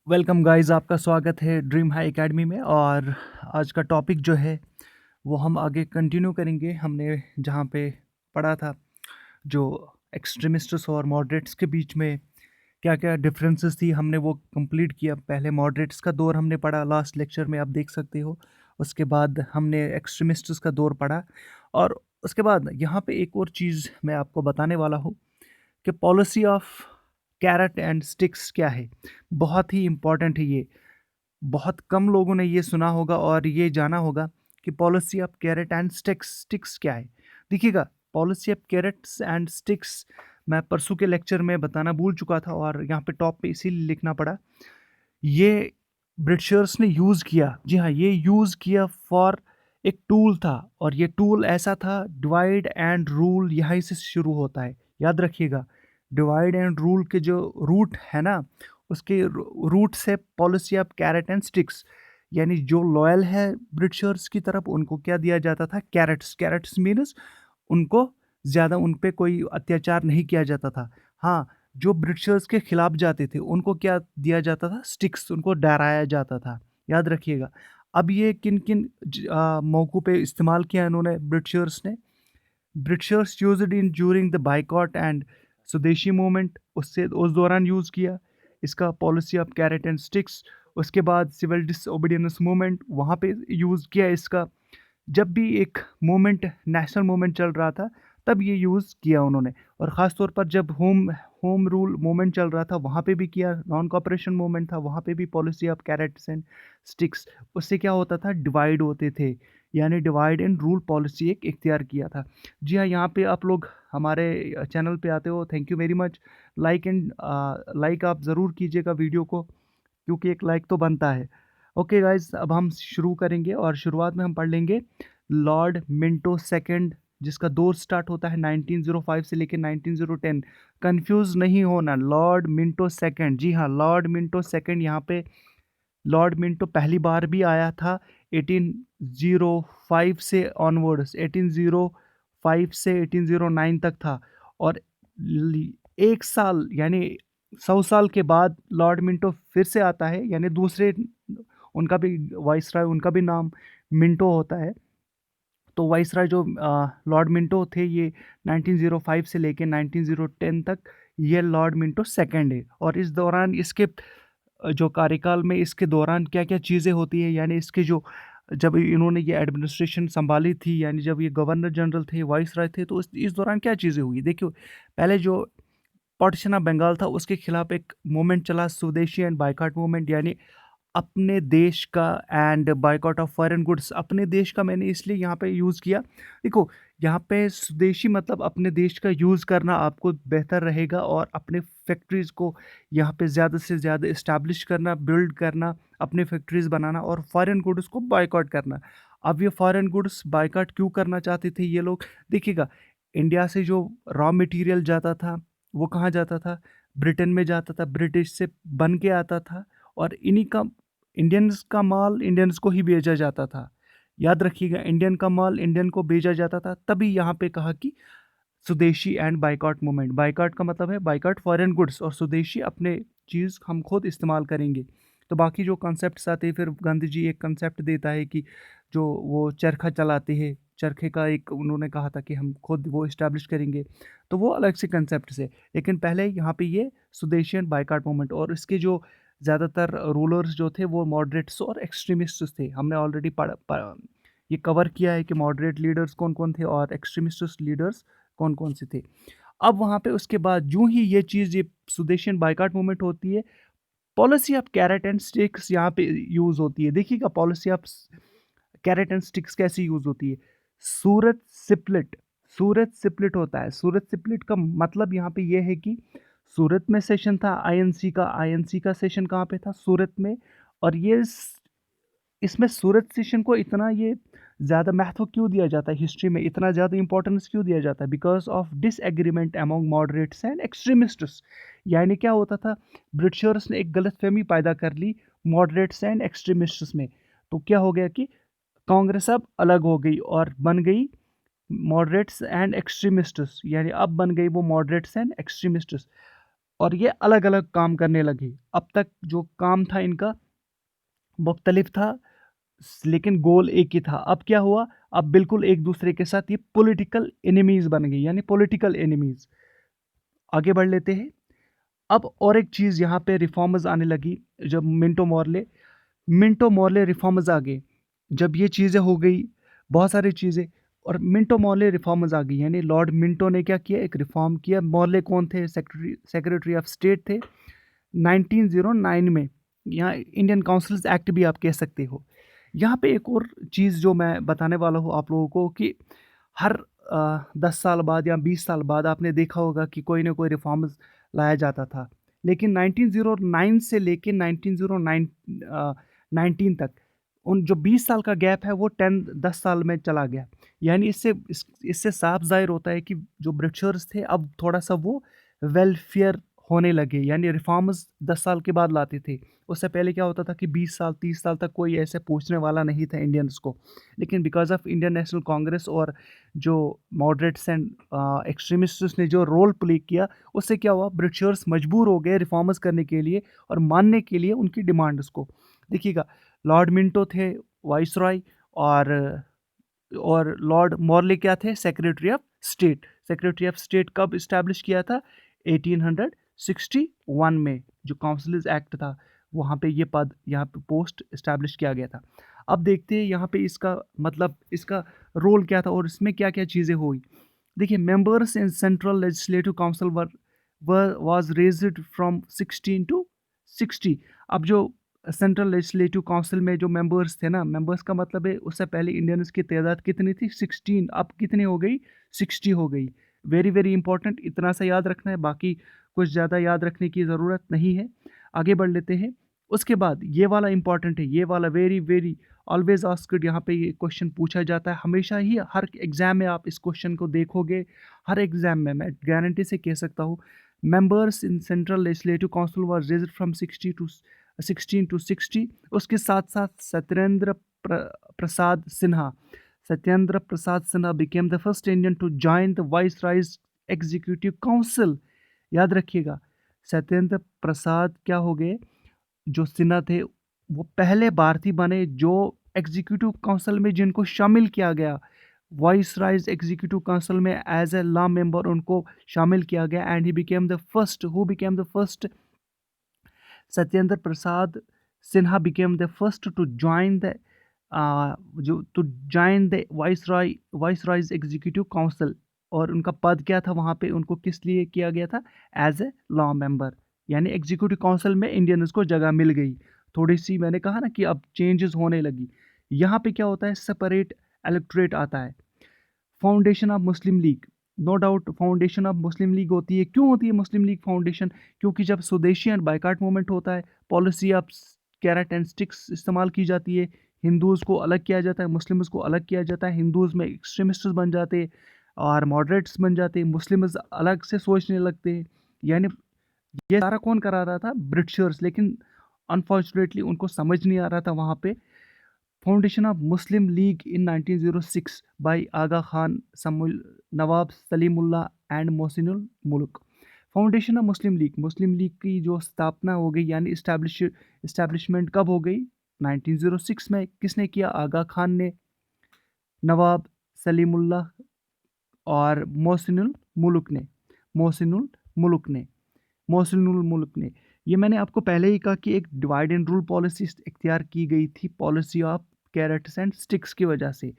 Welcome guys, आपका स्वागत है ड्रीम हाई एकेडमी में। और आज का टॉपिक जो है वो हम आगे कंटिन्यू करेंगे। हमने जहाँ पे पढ़ा था, जो एक्सट्रीमिस्ट्स और मॉडरेट्स के बीच में क्या क्या डिफरेंसेस थी, हमने वो कंप्लीट किया। पहले मॉडरेट्स का दौर हमने पढ़ा लास्ट लेक्चर में, आप देख सकते हो। उसके बाद हमने एक्सट्रीमिस्ट्स का दौर पढ़ा। और उसके बाद यहाँ पे एक और चीज़ मैं आपको बताने वाला हूँ कि policy of carrot and sticks क्या है। बहुत ही इम्पॉर्टेंट है ये। बहुत कम लोगों ने ये सुना होगा और ये जाना होगा कि policy of carrot and sticks क्या है। देखिएगा, policy of carrots and sticks मैं परसों के लेक्चर में बताना भूल चुका था और यहाँ पे टॉप पे इसीलिए लिखना पड़ा। ये ब्रिटिशर्स ने यूज़ किया, जी हाँ, ये यूज़ किया फॉर एक टूल था। और ये टूल ऐसा था, डिवाइड एंड रूल यहीं से शुरू होता है, याद रखिएगा। डिवाइड एंड रूल के जो रूट है ना, उसके रूट से policy of carrot and sticks, यानी जो लॉयल है ब्रिटिशर्स की तरफ उनको क्या दिया जाता था, कैरेट्स। कैरेट्स मीन्स उनको ज़्यादा उन पे कोई अत्याचार नहीं किया जाता था। हाँ, जो ब्रिटिशर्स के खिलाफ जाते थे उनको क्या दिया जाता था, स्टिक्स, उनको डराया जाता था, याद रखिएगा। अब ये किन किन मौक़ों पे इस्तेमाल किया इन्होंने, ब्रिटिशर्स ने। Britishers used in during the boycott and स्वदेशी मूवमेंट, उससे उस दौरान यूज़ किया इसका policy of carrot and sticks. उसके बाद सिविल डिसओबीडियंस मूवमेंट, वहाँ पे यूज़ किया इसका। जब भी एक मूवमेंट, नेशनल मूवमेंट चल रहा था, तब ये यूज़ किया उन्होंने। और ख़ास तौर पर जब होम होम रूल मूवमेंट चल रहा था, वहाँ पे भी किया। नॉन कॉपरेशन मूवमेंट था, वहाँ पे भी policy of carrots and sticks. उससे क्या होता था, डिवाइड होते थे, यानी डिवाइड एंड रूल पॉलिसी एक इख्तियार किया था। जी हाँ, यहाँ पे आप लोग हमारे चैनल पे आते हो, thank you very much. Like आप ज़रूर कीजिएगा वीडियो को, क्योंकि एक लाइक तो बनता है। ओके गाइज, अब हम शुरू करेंगे और शुरुआत में हम पढ़ लेंगे लॉर्ड मिंटो सेकंड, जिसका दौर स्टार्ट होता है 1905 से लेकर 1910। कंफ्यूज नहीं होना, लॉर्ड मिंटो सेकंड, जी हाँ, लॉर्ड मिंटो सेकंड। यहाँ पे लॉर्ड मिंटो पहली बार भी आया था 1805 से ऑनवर्ड्स, 1805 से 1809 तक था। और एक साल यानी 100 साल के बाद लॉर्ड मिंटो फिर से आता है, यानी दूसरे, उनका भी वाइसराय, उनका भी नाम मिंटो होता है। तो वाइसराय जो लॉर्ड मिंटो थे, ये 1905 से लेके 1910 तक ये लॉर्ड मिंटो सेकंड है। और इस दौरान इसके जो कार्यकाल में, इसके दौरान क्या क्या चीज़ें होती है, यानी इसके जो, जब इन्होंने ये एडमिनिस्ट्रेशन संभाली थी, यानी जब ये गवर्नर जनरल थे, वाइसराय थे, तो इस दौरान क्या चीज़ें हुई, देखियो। पहले जो पार्टीशन ऑफ बंगाल था, उसके खिलाफ एक मूवमेंट चला, स्वदेशी एंड बायकॉट मूवमेंट, यानी अपने देश का, and boycott of foreign goods. अपने देश का मैंने इसलिए यहाँ पे यूज़ किया, देखो, यहाँ पे स्वदेशी मतलब अपने देश का यूज़ करना आपको बेहतर रहेगा, और अपने फैक्ट्रीज़ को यहाँ पे ज़्यादा से ज़्यादा इस्टेब्लिश करना, बिल्ड करना, अपने फैक्ट्रीज़ बनाना, और फॉरेन गुड्स को बायकॉट करना। अब ये फॉरेन गुड्स बायकॉट क्यों करना चाहते थे ये लोग, देखिएगा, इंडिया से जो रॉ मटेरियल जाता था, वो कहाँ जाता था, ब्रिटेन में जाता था, ब्रिटिश से बन के आता था। और इन्हीं का, इंडियंस का माल इंडियंस को ही भेजा जाता था, याद रखिएगा, इंडियन का माल इंडियन को भेजा जाता था। तभी यहाँ पे कहा कि स्वदेशी एंड बायकॉट मूवमेंट। बायकॉट का मतलब है बायकॉट फॉरेन गुड्स, और स्वदेशी अपने चीज़ हम खुद इस्तेमाल करेंगे। तो बाकी जो कॉन्सेप्ट्स आते हैं, फिर गांधी जी एक कॉन्सेप्ट देता है कि जो वो चरखा चलाते हैं, चरखे का एक उन्होंने कहा था कि हम खुद वो इस्टेब्लिश करेंगे। तो वो अलग से कंसेप्ट से, लेकिन पहले यहाँ पे ये स्वदेशी एंड बायकॉट मूवमेंट। और इसके जो ज़्यादातर रूलर्स जो थे, वो मॉडरेट्स और एक्सट्रीमिस्ट्स थे। हमने ऑलरेडी ये कवर किया है कि मॉडरेट लीडर्स कौन कौन थे और एक्सट्रीमिस्ट लीडर्स कौन कौन से थे। अब वहाँ पे उसके बाद यूं ही ये चीज़, ये स्वदेशी एंड बायकॉट मूवमेंट होती है, policy of carrot and sticks यहाँ पे यूज़ होती है। देखिएगा, policy of carrot and sticks कैसी यूज़ होती है। सूरत सिपलिट, सूरत सिपलिट होता है। सूरत सिपलिट का मतलब यहाँ पे ये है कि सूरत में सेशन था आईएनसी का, आईएनसी का सेशन कहाँ पे था, सूरत में। और ये इसमें सूरत सेशन को इतना ये ज़्यादा महत्व क्यों दिया जाता है, हिस्ट्री में इतना ज़्यादा इंपॉर्टेंस क्यों दिया जाता है, because of disagreement among moderates and extremists. यानी क्या होता था, ब्रिटिशर्स ने एक गलतफहमी पैदा कर ली मॉडरेट्स एंड एक्सट्रीमिस्ट्स में। तो क्या हो गया कि कांग्रेस अब अलग हो गई और बन गई मॉडरेट्स एंड एक्सट्रीमिस्ट्स, यानी अब बन गई वो मॉडरेट्स एंड एक्सट्रीमिस्ट्स। और ये अलग अलग काम करने लगे। अब तक जो काम था इनका मुख्तलिफ था, लेकिन गोल एक ही था। अब क्या हुआ, अब बिल्कुल एक दूसरे के साथ ये पॉलिटिकल एनिमीज बन गई, यानी पॉलिटिकल एनिमीज। आगे बढ़ लेते हैं। अब और एक चीज़ यहाँ पे रिफॉर्म्स आने लगी। जब मिंटो मॉर्ले रिफॉर्म्स आ गए, जब ये चीज़ें हो गई, बहुत सारी चीज़ें, और मिंटो मॉर्ले रिफॉर्म्स आ गई, यानी लॉर्ड मिंटो ने क्या किया, एक रिफॉर्म किया। मॉर्ले कौन थे, सेक्रेटरी ऑफ स्टेट थे 1909 में। यहाँ इंडियन काउंसिल्स एक्ट भी आप कह सकते हो। यहाँ पे एक और चीज़ जो मैं बताने वाला हूँ आप लोगों को, कि हर 10 साल बाद या 20 साल बाद आपने देखा होगा कि कोई ना कोई रिफॉर्म्स लाया जाता था। लेकिन 1909 से लेके 1909 19 तक, उन जो 20 साल का गैप है वो 10 साल में चला गया। यानी इससे साफ ज़ाहिर होता है कि जो ब्रिटिशर्स थे अब थोड़ा सा वो वेलफेयर होने लगे, यानी रिफॉर्म्स 10 साल के बाद लाते थे। उससे पहले क्या होता था कि 20 साल 30 साल तक कोई ऐसे पूछने वाला नहीं था इंडियंस को। लेकिन because of Indian national Congress और जो मॉडरेट्स एंड एक्सट्रीमिस्ट्स ने जो रोल प्ले किया, उससे क्या हुआ, ब्रिटिशर्स मजबूर हो गए रिफॉर्म्स करने के लिए और मानने के लिए उनकी डिमांड्स को। देखिएगा, लॉर्ड मिंटो थे वाइसरॉय, और लॉर्ड मॉर्ले क्या थे, secretary of state. Secretary of state कब इस्टेब्लिश किया था, 1861 में, जो काउंसिल्स एक्ट था वहाँ पे ये पद, यहाँ पे पोस्ट इस्टेब्लिश किया गया था। अब देखते हैं यहाँ पे इसका मतलब, इसका रोल क्या था और इसमें क्या क्या चीज़ें हुई। देखिए, members in central legislative council was raised from 16 to 60। अब जो सेंट्रल लेजिस्लेटिव काउंसिल में जो मेंबर्स थे ना, मेंबर्स का मतलब है उससे पहले इंडियंस की तादाद कितनी थी, 16, अब कितनी हो गई, 60 हो गई। वेरी वेरी इंपॉर्टेंट, इतना सा याद रखना है, बाकी कुछ ज़्यादा याद रखने की ज़रूरत नहीं है। आगे बढ़ लेते हैं। उसके बाद ये वाला इंपॉर्टेंट है, ये वाला वेरी वेरी ऑलवेज आस्क्ड, यहाँ पे ये क्वेश्चन पूछा जाता है हमेशा ही, हर एग्जाम में आप इस क्वेश्चन को देखोगे, हर एग्जाम में मैं गारंटी से कह सकता हूँ। Members in central legislative council were raised from 16 to 60। उसके साथ साथ Prasad Sinha, Satyendra Prasad Sinha became the first Indian to join the viceroy's executive council. याद रखिएगा, सत्येंद्र प्रसाद क्या हो गए, जो सिन्हा थे, वो पहले भारतीय बने जो एग्जीक्यूटिव काउंसिल में, जिनको शामिल किया गया वॉइस राइज एग्जीक्यूटिव काउंसिल में एज ए लॉ मेंबर, उनको शामिल किया गया। And he became the first, who became the first, Satyendra Prasad Sinha became the first to join the जो to join the viceroy's executive council. और उनका पद क्या था वहाँ पे, उनको किस लिए किया गया था, एज ए लॉ मेंबर। यानी एग्जीक्यूटिव काउंसिल में इंडियंस को जगह मिल गई। थोड़ी सी मैंने कहा ना कि अब चेंजेस होने लगी। यहाँ पे क्या होता है, सेपरेट इलेक्टोरेट आता है। Foundation of Muslim League, no doubt foundation of मुस्लिम लीग होती है। क्यों होती है मुस्लिम लीग फाउंडेशन, क्योंकि जब स्वदेशी एंड बाइकाट मूवमेंट होता है, policy of carrot and sticks इस्तेमाल की जाती है, हिंदूज़ को अलग किया जाता है, मुस्लिम्स को अलग किया जाता है, हिंदूज़ में एक्सट्रीमिस्ट बन जाते और मॉडरेट्स बन जाते, मुस्लिम्स अलग से सोचने लगते हैं। यानी ये सारा कौन करा रहा था, ब्रिटिशर्स। लेकिन अनफॉर्चुनेटली उनको समझ नहीं आ रहा था वहाँ पे। Foundation of Muslim League in 1906 by Aga Khan, Nawab Salimullah and Mohsinul Mulk. Foundation of Muslim league की जो स्थापना हो गई, यानी इस्टेब्लिशमेंट कब हो गई, 1906 में। किसने किया, आगा खान ने, नवाब सलीमुल्लाह और मोहसिनुल मुल्क ने मोहसिनुल मुल्क ने। ये मैंने आपको पहले ही कहा कि एक डिवाइड एंड रूल पॉलिसी इख्तियार की गई थी, policy of carrots and sticks की वजह से।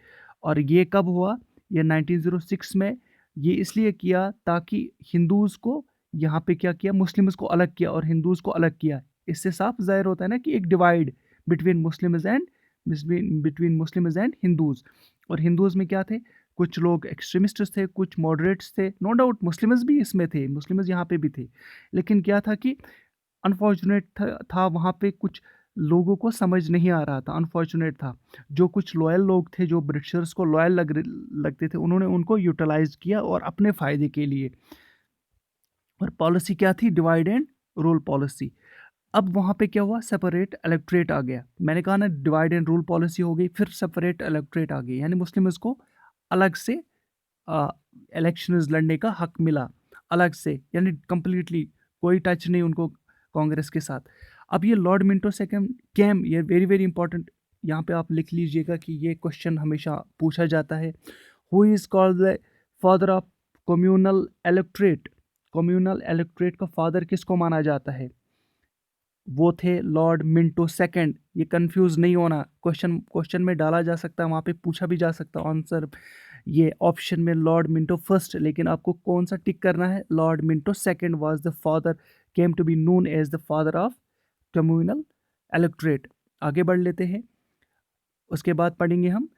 और ये कब हुआ, ये 1906 में। ये इसलिए किया ताकि हिंदूज़ को यहाँ पे क्या किया, मुस्लिम्स को अलग किया और हिंदूज़ को अलग किया। इससे साफ ज़ाहिर होता है ना कि एक divide between Muslims and Hindus. और हिंदूज़ में क्या थे, कुछ लोग एक्सट्रीमिस्ट्स थे, कुछ मॉडरेट्स थे, नो डाउट मुस्लिम्स भी इसमें थे, मुस्लिम्स यहाँ पे भी थे। लेकिन क्या था कि अनफॉर्चुनेट था वहाँ पे कुछ लोगों को समझ नहीं आ रहा था, अनफॉर्चुनेट था। जो कुछ लॉयल लोग थे, जो ब्रिटिशर्स को लॉयल लगते थे, उन्होंने उनको यूटिलाइज किया और अपने फ़ायदे के लिए। और पॉलिसी क्या थी, डिवाइड एंड रूल पॉलिसी। अब वहाँ पे क्या हुआ, सेपरेट इलेक्टोरेट आ गया। मैंने कहा ना, डिवाइड एंड रूल पॉलिसी हो गई, फिर सेपरेट इलेक्टोरेट आ गई, यानी मुस्लिम्स को अलग से इलेक्शंस लड़ने का हक मिला, अलग से, यानी कंप्लीटली कोई टच नहीं उनको कांग्रेस के साथ। अब ये लॉर्ड मिंटो सेकंड कैम, ये वेरी वेरी इंपॉर्टेंट, यहाँ पे आप लिख लीजिएगा कि ये क्वेश्चन हमेशा पूछा जाता है। Who is called the father of communal electorate? Communal electorate का फादर किसको माना जाता है? वो थे लॉर्ड मिंटो सेकंड। ये कंफ्यूज नहीं होना, क्वेश्चन में डाला जा सकता है, वहाँ पे पूछा भी जा सकता है आंसर ये ऑप्शन में लॉर्ड मिंटो फर्स्ट, लेकिन आपको कौन सा टिक करना है? Lord Minto second was the father, came to be known as the father of communal electorate. आगे बढ़ लेते हैं, उसके बाद पढ़ेंगे हम।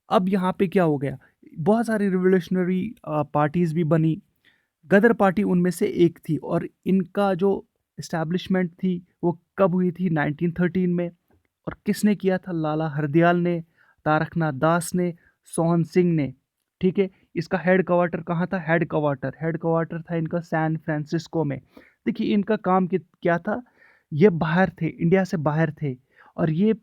अब यहाँ पे क्या हो गया, बहुत सारी रिवोल्यूशनरी पार्टीज भी बनी, गदर पार्टी उनमें से एक थी, और इनका जो इस्टेब्लिशमेंट थी वो कब हुई थी? 1913 में। और किसने किया था? लाला हरदयाल ने, तारकनाथ दास ने, सोहन सिंह ने। ठीक है, इसका हेड क्वार्टर कहाँ था? हेड क्वार्टर था इनका सैन फ्रांसिस्को में। देखिए इनका काम क्या था, ये बाहर थे, इंडिया से बाहर थे, और ये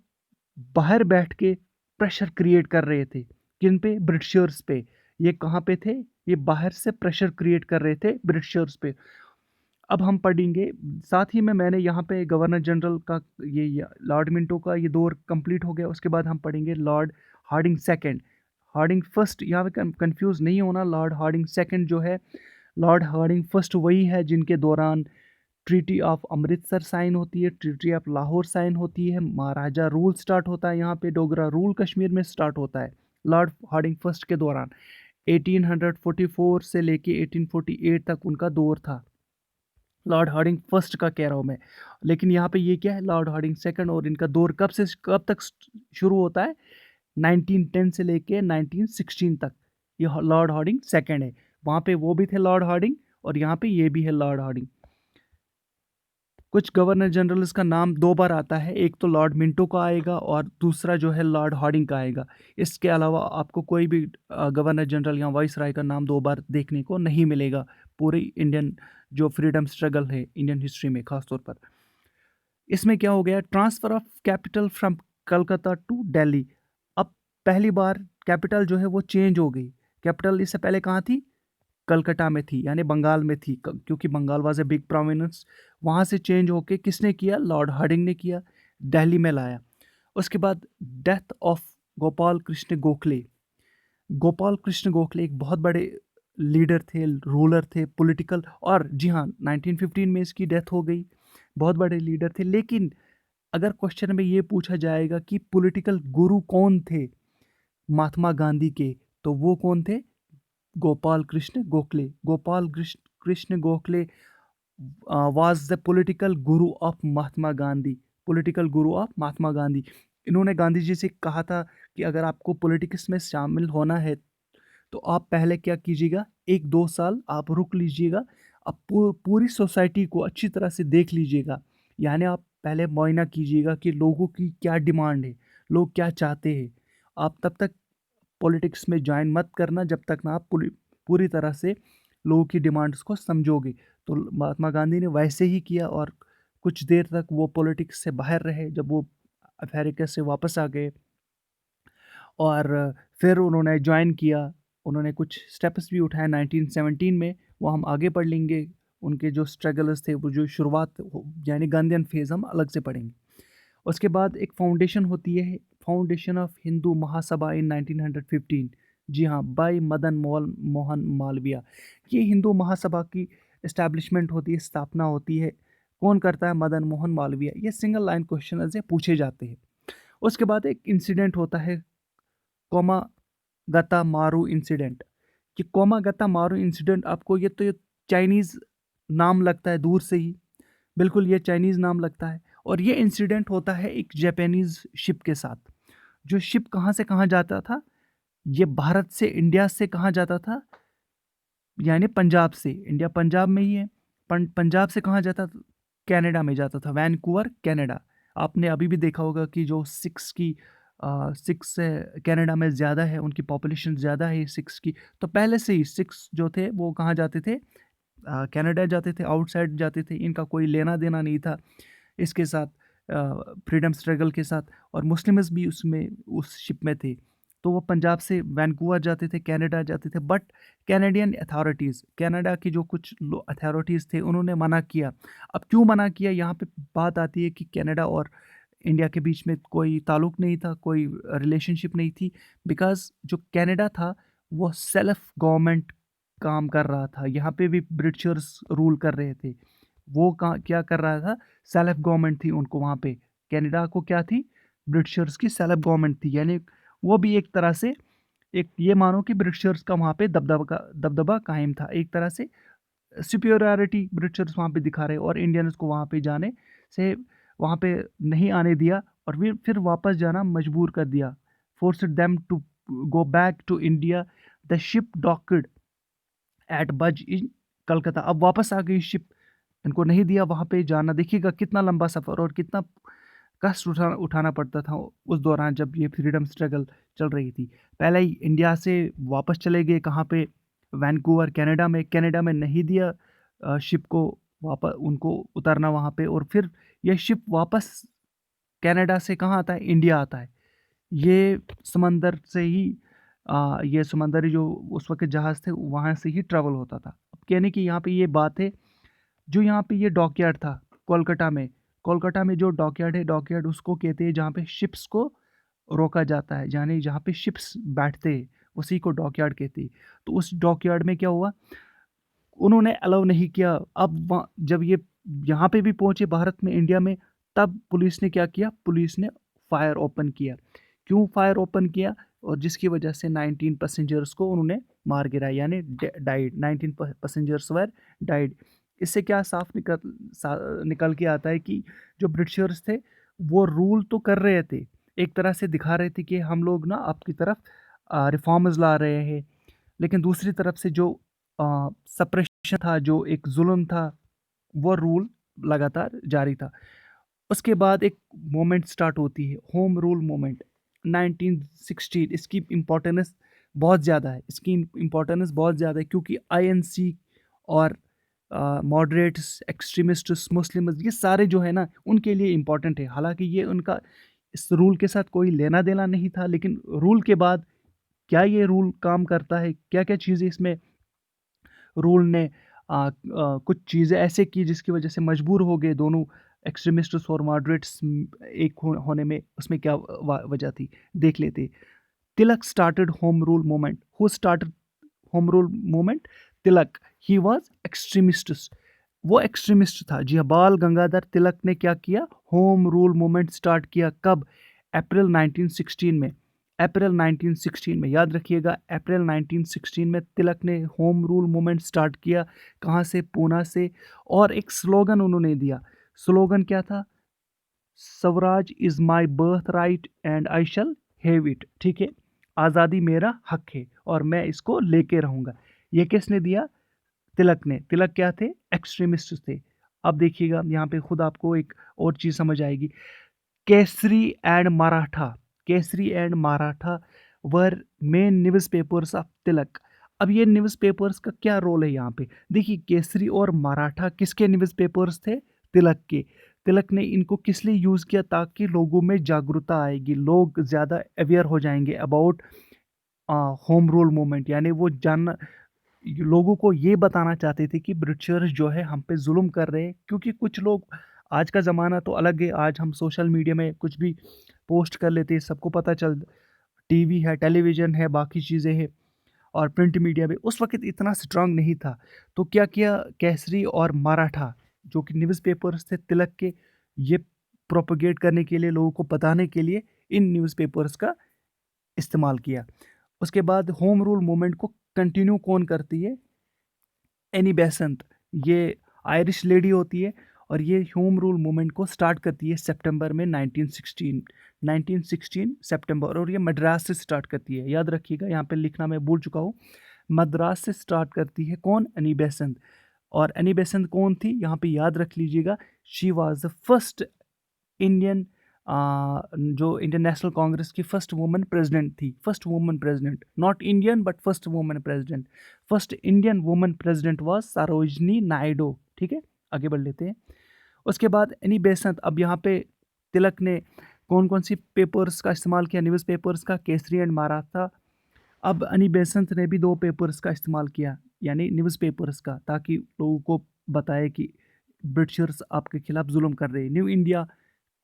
बाहर बैठ के प्रेशर क्रिएट कर रहे थे। किन पे? ब्रिटिशर्स पे। ये कहाँ पे थे? ये बाहर से प्रेशर क्रिएट कर रहे थे ब्रिटिशर्स पे। अब हम पढ़ेंगे, साथ ही में मैंने यहाँ पे गवर्नर जनरल का ये लॉर्ड मिंटो का ये दौर कंप्लीट हो गया। उसके बाद हम पढ़ेंगे Lord Hardinge second, Hardinge first. यहाँ पे कंफ्यूज नहीं होना, लॉर्ड हार्डिंग सेकंड जो है, लॉर्ड हार्डिंग फर्स्ट वही है जिनके दौरान ट्रीटी ऑफ अमृतसर साइन होती है, ट्रीटी ऑफ लाहौर साइन होती है, महाराजा रूल स्टार्ट होता है, यहाँ पे डोगरा रूल कश्मीर में स्टार्ट होता है लॉर्ड हार्डिंग फर्स्ट के दौरान। 1844 से लेके 1848 तक उनका दौर था, लॉर्ड हार्डिंग फर्स्ट का कह रहा हूँ मैं। लेकिन यहाँ पे ये क्या है? Lord Hardinge second. और इनका दौर कब से कब तक शुरू होता है? 1910 से लेके 1916 तक ये लॉर्ड हार्डिंग सेकंड है। वहाँ पे वो भी थे लॉर्ड हार्डिंग, और यहाँ पे ये भी है लॉर्ड हार्डिंग। कुछ गवर्नर जनरल्स का नाम दो बार आता है, एक तो लॉर्ड मिंटो का आएगा और दूसरा जो है लॉर्ड हार्डिंग का आएगा। इसके अलावा आपको कोई भी गवर्नर जनरल या वाइस राय का नाम दो बार देखने को नहीं मिलेगा पूरी इंडियन जो फ्रीडम स्ट्रगल है इंडियन हिस्ट्री में खासतौर पर। इसमें क्या हो गया? Transfer of capital from Calcutta to Delhi. अब पहली बार कैपिटल जो है वो चेंज हो गई। कैपिटल इससे पहले कहाँ थी? कलकत्ता में थी, यानी बंगाल में थी, क्योंकि Bengal was a big province. वहाँ से चेंज होके किसने किया? लॉर्ड हार्डिंग ने किया, दिल्ली में लाया। उसके बाद डेथ ऑफ गोपाल कृष्ण गोखले। गोपाल कृष्ण गोखले एक बहुत बड़े लीडर थे, रूलर थे, पॉलिटिकल, और जी हाँ 1915 में इसकी डेथ हो गई। बहुत बड़े लीडर थे, लेकिन अगर क्वेश्चन में ये पूछा जाएगा कि पॉलिटिकल गुरु कौन थे महात्मा गांधी के, तो वो कौन थे? Gopal Krishna Gokhale. Gopal Krishna Gokhale was the political Guru of Mahatma Gandhi, political Guru of Mahatma Gandhi. इन्होंने गांधी जी से कहा था कि अगर आपको पॉलिटिक्स में शामिल होना है तो आप पहले क्या कीजिएगा, 1-2 साल आप रुक लीजिएगा, आप पूरी सोसाइटी को अच्छी तरह से देख लीजिएगा। यानी आप पहले मुआयना कीजिएगा कि लोगों की क्या डिमांड है, लोग क्या चाहते हैं। आप तब तक पॉलिटिक्स में ज्वाइन मत करना जब तक ना आप पूरी तरह से लोगों की डिमांड्स को समझोगे। तो महात्मा गांधी ने वैसे ही किया, और कुछ देर तक वो पॉलिटिक्स से बाहर रहे। जब वो अमेरिका से वापस आ गए और फिर उन्होंने ज्वाइन किया, उन्होंने कुछ स्टेप्स भी उठाए 1917 में, वो हम आगे पढ़ लेंगे। उनके जो स्ट्रगल्स थे, वो जो शुरुआत यानी गांधीयन फेज़ हम अलग से पढ़ेंगे। उसके बाद एक फाउंडेशन होती है, फाउंडेशन ऑफ हिंदू महासभा इन 1915। जी हाँ, बाय मदन मोहन मालवीय। ये हिंदू महासभा की इस्टेब्लिशमेंट होती है, स्थापना होती है। कौन करता है? मदन मोहन मालवीय। ये सिंगल लाइन क्वेश्चन ऐसे पूछे जाते हैं। उसके बाद एक इंसिडेंट होता है, कोमागता मारू इंसिडेंट। कि कोमागता मारू इंसिडेंट, आपको ये चाइनीज़ नाम लगता है दूर से ही, बिल्कुल ये चाइनीज़ नाम लगता है। और ये इंसिडेंट होता है एक जापानीज़ शिप के साथ। जो शिप कहाँ से कहाँ जाता था? ये भारत से, इंडिया से कहाँ जाता था? यानी पंजाब से। इंडिया पंजाब में ही है। पंजाब से कहाँ जाता था? कनाडा में जाता था, वैनकूवर कनाडा। आपने अभी भी देखा होगा कि जो सिक्स कनाडा में ज़्यादा है, उनकी पॉपुलेशन ज़्यादा है सिक्स की। तो पहले से ही सिक्स जो थे वो कहाँ जाते थे? कनाडा जाते थे, आउटसाइड जाते थे। इनका कोई लेना देना नहीं था इसके साथ, फ्रीडम स्ट्रगल के साथ। और मुस्लिम्स भी उसमें उस शिप में थे। तो वो पंजाब से वैंकूवर जाते थे, कनाडा जाते थे, बट कैनेडियन अथॉरिटीज़, कनाडा की जो कुछ अथॉरिटीज़ थे उन्होंने मना किया। अब क्यों मना किया, यहाँ पे बात आती है कि कनाडा और इंडिया के बीच में कोई ताल्लुक नहीं था, कोई रिलेशनशिप नहीं थी, बिकॉज़ जो कनाडा था वो सेल्फ गवर्नमेंट काम कर रहा था। यहाँ पे भी ब्रिटिशर्स रूल कर रहे थे। वो क्या कर रहा था, सेल्फ गवर्नमेंट थी उनको वहाँ पे। कनाडा को क्या थी, ब्रिटिशर्स की सेल्फ गवर्नमेंट थी, यानी वो भी एक तरह से, एक ये मानो कि ब्रिटिशर्स का वहाँ पे दबदबा कायम था। एक तरह से सुपीरियॉरिटी ब्रिटिशर्स वहाँ पे दिखा रहे और इंडियंस को वहाँ पे जाने से, वहाँ पे नहीं आने दिया और फिर वापस जाना मजबूर कर दिया। Forced them to go back to India. The ship docked at Budge in Calcutta. अब वापस आ गई शिप, इनको नहीं दिया वहाँ पे जाना। देखिएगा कितना लंबा सफ़र और कितना कष्ट उठाना पड़ता था उस दौरान जब ये फ्रीडम स्ट्रगल चल रही थी। पहले ही इंडिया से वापस चले गए कहाँ पे, वैंकूवर कनाडा में नहीं दिया शिप को वापस उनको उतरना वहाँ पे, और फिर ये शिप वापस कनाडा से कहाँ आता है, इंडिया आता है। ये समंदर से ही ये समंदरी जो उस वक्त जहाज़ थे वहाँ से ही ट्रेवल होता था। अब कहने की यहाँ पे ये बात है, जो यहाँ पे ये डॉकयार्ड था कोलकाता में जो डॉकयार्ड है, डॉकयार्ड उसको कहते हैं जहाँ पे शिप्स को रोका जाता है, यानी जहाँ पे शिप्स बैठते हैं उसी को डॉकयार्ड कहते हैं। तो उस डॉकयार्ड में क्या हुआ, उन्होंने अलाउ नहीं किया। अब जब ये यहाँ पे भी पहुँचे भारत में, इंडिया में, तब पुलिस ने क्या किया, पुलिस ने फायर ओपन किया। क्यों फायर ओपन किया, और जिसकी वजह से 19 पैसेंजर्स को उन्होंने मार गिराया, यानी डाइड, 19 पैसेंजर्स वर डाइड। इससे क्या निकल के आता है कि जो ब्रिटिशर्स थे वो रूल तो कर रहे थे, एक तरह से दिखा रहे थे कि हम लोग ना आपकी तरफ रिफॉर्म्स ला रहे हैं, लेकिन दूसरी तरफ से जो सप्रेशन था, जो एक जुल्म था, वो रूल लगातार जारी था। उसके बाद एक मोमेंट स्टार्ट होती है, होम रूल मोमेंट 1916। इसकी इम्पोर्टेंस बहुत ज़्यादा है, क्योंकि आईएनसी और मॉडरेट्स, एक्सट्रीमिस्ट्स, मुस्लिम्स, ये सारे जो है ना उनके लिए इम्पोर्टेंट है। हालांकि ये उनका इस रूल के साथ कोई लेना देना नहीं था, लेकिन रूल के बाद क्या ये रूल काम करता है, क्या क्या चीज़ें इसमें रूल ने कुछ चीज़ें ऐसे की जिसकी वजह से मजबूर हो गए दोनों एक्सट्रीमिस्ट्स और मॉडरेट्स एक होने में, उसमें क्या वजह थी, देख लेते। Tilak started home rule movement. Who started home rule movement? Tilak. He was extremist, वो एक्सट्रीमिस्ट था जी हाँ। बाल गंगाधर तिलक ने क्या किया, होम रूल मूवमेंट स्टार्ट किया। कब? अप्रैल 1916 में। अप्रैल 1916 में, याद रखिएगा, अप्रैल 1916 में तिलक ने होम रूल मूवमेंट स्टार्ट किया। कहाँ से? पूना से। और एक स्लोगन उन्होंने दिया। स्लोगन क्या था? Swaraj is my birth right and I shall have it. ठीक है, आज़ादी मेरा हक है और मैं इसको लेके रहूँगा। ये किसने दिया? तिलक ने। तिलक क्या थे? एक्सट्रीमिस्ट थे। अब देखिएगा यहाँ पे खुद आपको एक और चीज़ समझ आएगी। Kesari and Maratha, Kesari and Maratha were main newspapers of Tilak. अब ये न्यूज़ पेपर्स का क्या रोल है यहाँ पे? देखिए, केसरी और मराठा किसके न्यूज़ पेपर्स थे? तिलक के। तिलक ने इनको किस लिए यूज़ किया? ताकि लोगों में जागरूकता आएगी, लोग ज़्यादा अवेयर हो जाएंगे अबाउट होम रूल मूवमेंट, यानी वो जानना, लोगों को ये बताना चाहते थे कि ब्रिटिशर्स जो है हम पे जुल्म कर रहे हैं। क्योंकि कुछ लोग, आज का ज़माना तो अलग है, आज हम सोशल मीडिया में कुछ भी पोस्ट कर लेते हैं, सबको पता चल, टीवी है, टेलीविज़न है, बाकी चीज़ें हैं, और प्रिंट मीडिया भी उस वक्त इतना स्ट्रांग नहीं था। तो क्या किया केसरी और मराठा, जो कि न्यूज़ पेपर्स थे तिलक के, ये प्रोपोगेट करने के लिए, लोगों को बताने के लिए इन न्यूज़ पेपर्स का इस्तेमाल किया। उसके बाद होम रूल मूवमेंट को कंटिन्यू कौन करती है? Annie Besant. ये आयरिश लेडी होती है और ये होम रूल मूवमेंट को स्टार्ट करती है सितंबर में 1916 सितंबर, और ये मद्रास से स्टार्ट करती है। याद रखिएगा, यहाँ पे लिखना मैं भूल चुका हूँ, मद्रास से स्टार्ट करती है। कौन? Annie Besant. और एनी बेसेंट कौन थी? यहाँ पे याद रख लीजिएगा, she was the first Indian, जो इंडियन नेशनल कांग्रेस की फर्स्ट वुमन प्रेसिडेंट थी। First woman president, not Indian but first woman president. First Indian woman president was Sarojini Naidu. ठीक है, आगे बढ़ लेते हैं। उसके बाद एनी बेसेंट, अब यहाँ पे तिलक ने कौन कौन सी पेपर्स का इस्तेमाल किया, न्यूज़ पेपर्स का, केसरी एंड मराठा। अब अनी बेसेंट ने भी 2 पेपर्स का इस्तेमाल किया, यानी न्यूज़ पेपर्स का, ताकि लोगों को बताए कि ब्रिटिशर्स आपके खिलाफ जुल्म कर रहे हैं। New India,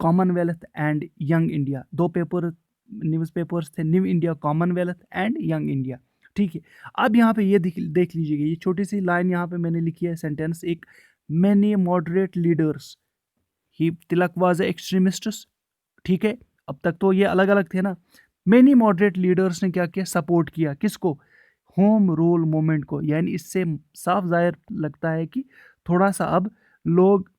Commonwealth and Young India, 2 paper newspapers थे, New India, Commonwealth and Young India. ठीक है, अब यहाँ पे ये देख लीजिएगा, ये छोटी सी लाइन यहाँ पे मैंने लिखी है, सेंटेंस एक, many moderate leaders, he Tilak was extremists. ठीक है, अब तक तो ये अलग अलग थे ना। मेनी मॉडरेट लीडर्स ने क्या किया, सपोर्ट किया किसको, होम रूल मूवमेंट को। यानी इससे साफ जाहिर लगता है कि थोड़ा सा अब लोग,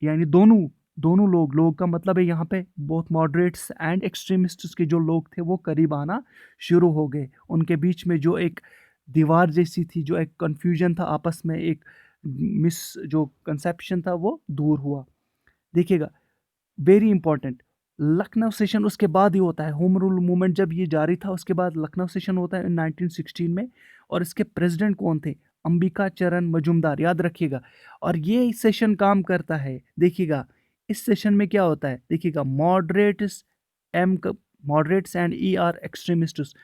यानी दोनों दोनों लोग का मतलब है यहाँ पे बहुत मॉडरेट्स एंड एक्सट्रीमिस्ट्स के जो लोग थे वो करीब आना शुरू हो गए। उनके बीच में जो एक दीवार जैसी थी, जो एक कन्फ्यूजन था आपस में, एक मिस जो कंसेप्शन था, वो दूर हुआ। देखिएगा, वेरी इंपॉर्टेंट, लखनऊ सेशन उसके बाद ही होता है। होम रूल मूवमेंट जब ये जारी था उसके बाद लखनऊ सेशन होता है 1916 में, और इसके प्रेसिडेंट कौन थे, अंबिका चरण मजूमदार, याद रखिएगा। और ये सेशन काम करता है, देखिएगा इस सेशन में क्या होता है, देखिएगा moderates M moderates and E R extremists,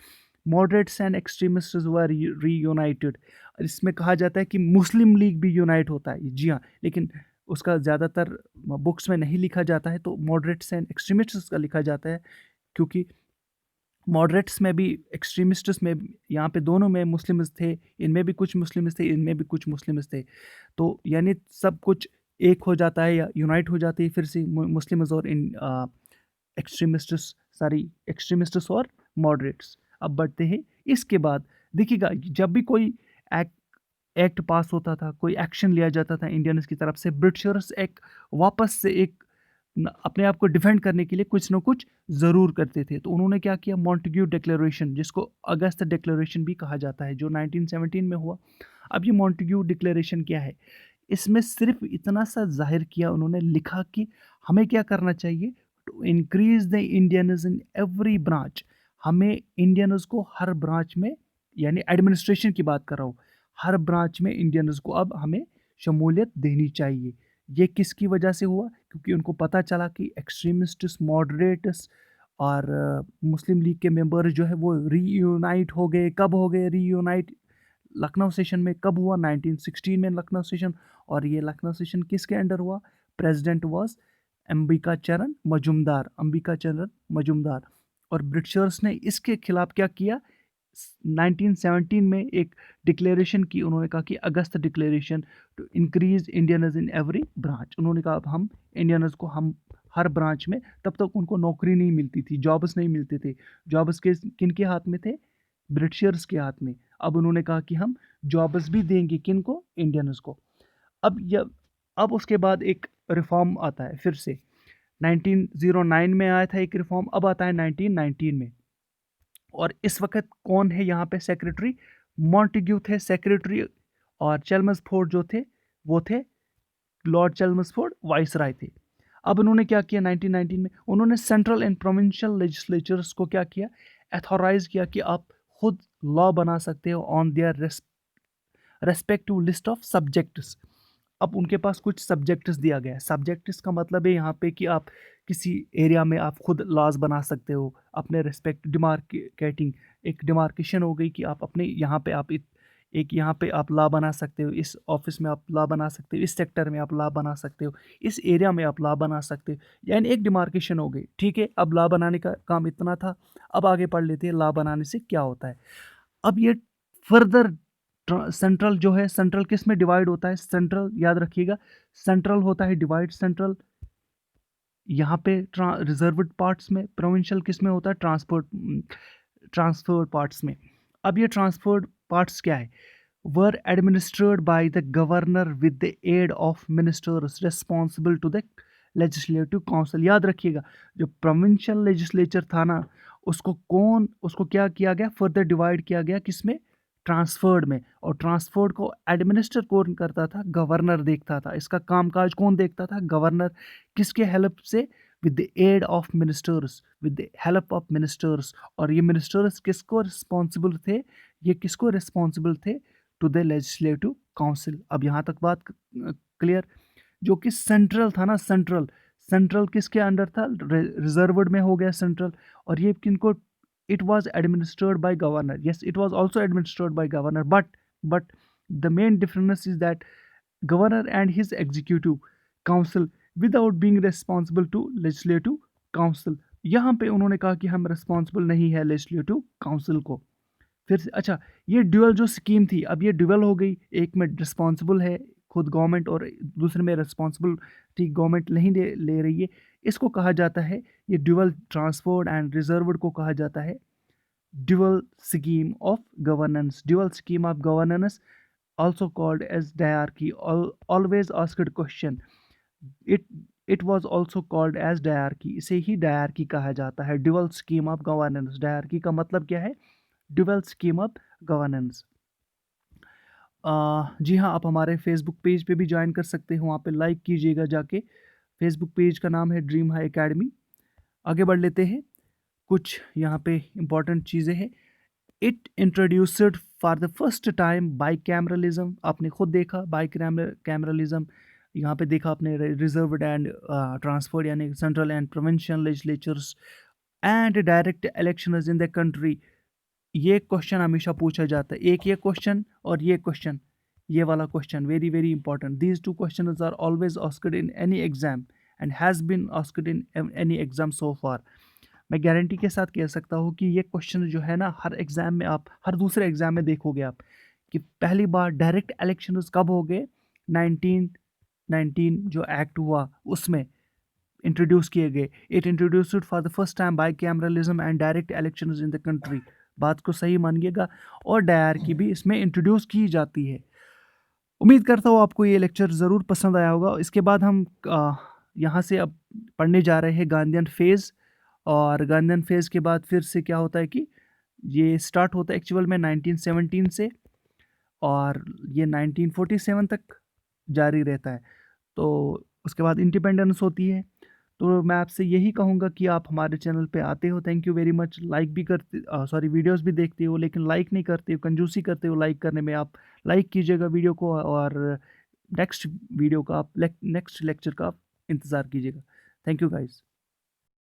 moderates and extremists were reunited. इसमें कहा जाता है कि मुस्लिम लीग भी यूनाइट होता है, जी हाँ, लेकिन उसका ज़्यादातर बुक्स में नहीं लिखा जाता है, तो मॉडरेट्स एंड एक्सट्रीमिस्ट्स का लिखा जाता है, क्योंकि मॉडरेट्स में भी एक्सट्रीमिस्ट्स में, यहाँ पे दोनों में मुस्लिम्स थे, इनमें भी कुछ मुस्लिम्स थे, इनमें भी कुछ मुस्लिम्स थे। तो यानी सब कुछ एक हो जाता है या यूनाइट हो जाती है फिर से मुस्लिम्स और इन एक्सट्रीमिस्ट्स, सारी एक्सट्रीमिस्ट्स और मॉडरेट्स। अब बढ़ते हैं इसके बाद, देखिएगा जब भी कोई एक्ट एक्ट पास होता था, कोई एक्शन लिया जाता था इंडियंस की तरफ से, ब्रिटिशर्स एक वापस से एक अपने आप को डिफेंड करने के लिए कुछ ना कुछ ज़रूर करते थे। तो उन्होंने क्या किया, मॉन्टेग्यू डिक्लेरेशन, जिसको अगस्त डिक्लेरेशन भी कहा जाता है, जो 1917 में हुआ। अब ये मॉन्टेग्यू डिक्लेरेशन क्या है, इसमें सिर्फ इतना सा जाहिर किया उन्होंने, लिखा कि हमें क्या करना चाहिए, to increase the Indianism in every branch, हमें इंडियंस को हर ब्रांच में, यानी एडमिनिस्ट्रेशन की बात कर रहा हूँ, हर ब्रांच में इंडियंस को अब हमें शमूलियत देनी चाहिए। ये किसकी वजह से हुआ, क्योंकि उनको पता चला कि एक्सट्रीमिस्ट्स, मॉडरेट्स और मुस्लिम लीग के मेंबर जो है वो रीयूनाइट हो गए। कब हो गए रीयूनाइट, लखनऊ सेशन में। कब हुआ, 1916 में लखनऊ सेशन। और ये लखनऊ सेशन किसके अंडर हुआ, प्रेसिडेंट वाज अंबिका चरण मजूमदार, अंबिका चरण मजूमदार। और ब्रिटिशर्स ने इसके खिलाफ क्या किया, 1917 में एक डिक्लेरेशन की, उन्होंने कहा कि August declaration, to increase Indians in every branch. उन्होंने कहा अब हम इंडियनस को, हम हर ब्रांच में, तब तक उनको नौकरी नहीं मिलती थी, जॉब्स नहीं मिलते थे। जॉब्स के किन के हाथ में थे, ब्रिटिशर्स के हाथ में। अब उन्होंने कहा कि हम जॉब्स भी देंगे किन को, इंडियंस को। अब उसके बाद एक रिफॉर्म आता है फिर से, 1909 में आया था एक रिफॉर्म, अब आता है 1919 में। और इस वक्त कौन है यहाँ पे सेक्रेटरी, मॉन्टेग्यू थे सेक्रेटरी, और चेल्मसफोर्ड जो थे वो थे, लॉर्ड चेल्मसफोर्ड वाइसराय थे। अब उन्होंने क्या किया 1919 में, उन्होंने सेंट्रल एंड प्रोविंशियल लेजिस्लेचर्स को क्या किया, एथोराइज किया कि आप खुद लॉ बना सकते हो on their respective list of subjects. अब उनके पास कुछ सब्जेक्ट्स दिया गया है। सब्जेक्ट्स का मतलब है यहाँ पे कि आप किसी एरिया में आप खुद लॉज बना सकते हो अपने रिस्पेक्ट, डिमार्केटिंग, एक डिमार्केशन हो गई कि आप अपने यहाँ पे आप एक यहाँ पे आप लॉ बना सकते हो, इस ऑफिस में आप लॉ बना सकते हो, इस सेक्टर में आप लॉ बना सकते हो, इस एरिया में आप लॉ बना सकते हो, यानी एक डिमार्केशन हो गई। ठीक है, अब लॉ बनाने का काम इतना था। अब आगे पढ़ लेते हैं लॉ बनाने से क्या होता है। अब ये फर्दर सेंट्रल जो है, सेंट्रल किस में डिवाइड होता है, सेंट्रल याद रखिएगा, सेंट्रल होता है डिवाइड सेंट्रल यहाँ पे रिजर्व्ड पार्ट्स में, प्रोविंशियल किस में होता है, ट्रांसफर्ड पार्ट्स में। अब ये ट्रांसफर्ड पार्ट्स क्या है, were administered by the governor with the aid of ministers responsible to the legislative council. याद रखिएगा, जो प्रोविंशियल लेजिस्लेचर था ना, उसको क्या किया गया, फर्दर डिवाइड किया गया किसमें, ट्रांसफर्ड में। और ट्रांसफर्ड को एडमिनिस्टर कौन करता था, गवर्नर देखता था। इसका कामकाज कौन देखता था, गवर्नर। किसके हेल्प से, with the aid of ministers, with the help of ministers. और ये मिनिस्टर्स किसको रिस्पॉन्सिबल थे, ये किसको रिस्पॉन्सिबल थे, टू द लेजिस्लेटिव काउंसिल। अब यहाँ तक बात क्लियर। जो कि सेंट्रल था ना, सेंट्रल सेंट्रल किसके अंडर था, रिजर्व्ड में हो गया सेंट्रल। और ये किनको, it was administered by governor, yes it was also administered by governor, but the main difference is that governor and his executive council without being responsible to legislative council। यहाँ पे उन्होंने कहा कि हम रिस्पॉन्सिबल नहीं है लेजिस्लेटिव काउंसिल को। फिर से अच्छा, ये ड्यूअल जो स्कीम थी, अब ये ड्यूअल हो गई, एक में रिस्पॉन्सिबल है खुद गवर्नमेंट और दूसरे में रिस्पॉन्सिबिलिटी गवर्नमेंट नहीं ले रही है। इसको कहा जाता है, ये ड्यूअल ट्रांसफर्ड एंड रिजर्व्ड को कहा जाता है dual scheme of governance. Dual scheme of governance also called as diarchy, always asked question, it it was also called as diarchy। इसे ही diarchy कहा जाता है, dual scheme of governance। diarchy का मतलब क्या है, dual scheme of governance। जी हाँ, आप हमारे फेसबुक पेज पे भी ज्वाइन कर सकते हो, वहाँ पे लाइक कीजिएगा जाके। फेसबुक पेज का नाम है ड्रीम हाई एकेडमी। आगे बढ़ लेते हैं, कुछ यहाँ पे इंपॉर्टेंट चीज़ें हैं। It introduced for the first time bicameralism. आपने खुद देखा बाईकैमरलिज्म, यहाँ पे देखा आपने रिजर्व्ड एंड ट्रांसफर्ड यानी central and provincial legislatures and direct elections in the country. ये क्वेश्चन हमेशा पूछा जाता है, एक ये क्वेश्चन और ये क्वेश्चन, ये वाला question very very important. These two questions are always asked in any exam and has been asked in any exam so far. मैं गारंटी के साथ कह सकता हूँ कि ये क्वेश्चन जो है ना, हर एग्ज़ाम में आप, हर दूसरे एग्ज़ाम में देखोगे आप कि पहली बार डायरेक्ट इलेक्शंस कब हो गए, 1919 जो एक्ट हुआ उसमें इंट्रोड्यूस किए गए। It introduced for the first time bicameralism and direct elections in the country. बात को सही मानिएगा, और डायरकी भी इसमें इंट्रोड्यूस की जाती है। उम्मीद करता हूँ आपको ये लेक्चर ज़रूर पसंद आया होगा। इसके बाद हम यहाँ से अब पढ़ने जा रहे हैं गांधीयन फेज़, और गांधीयन फेज़ के बाद फिर से क्या होता है कि ये स्टार्ट होता है एक्चुअल में 1917 से, और ये 1947 तक जारी रहता है। तो उसके बाद इंडिपेंडेंस होती है। तो मैं आपसे यही कहूँगा कि आप हमारे चैनल पे आते हो, thank you very much. Like भी करते, सॉरी वीडियोस भी देखते हो लेकिन लाइक नहीं करते हो, कंजूसी करते हो लाइक करने में। आप लाइक कीजिएगा वीडियो को, और नेक्स्ट वीडियो का आप नेक्स्ट लेक्चर का आप इंतज़ार कीजिएगा। Thank you guys.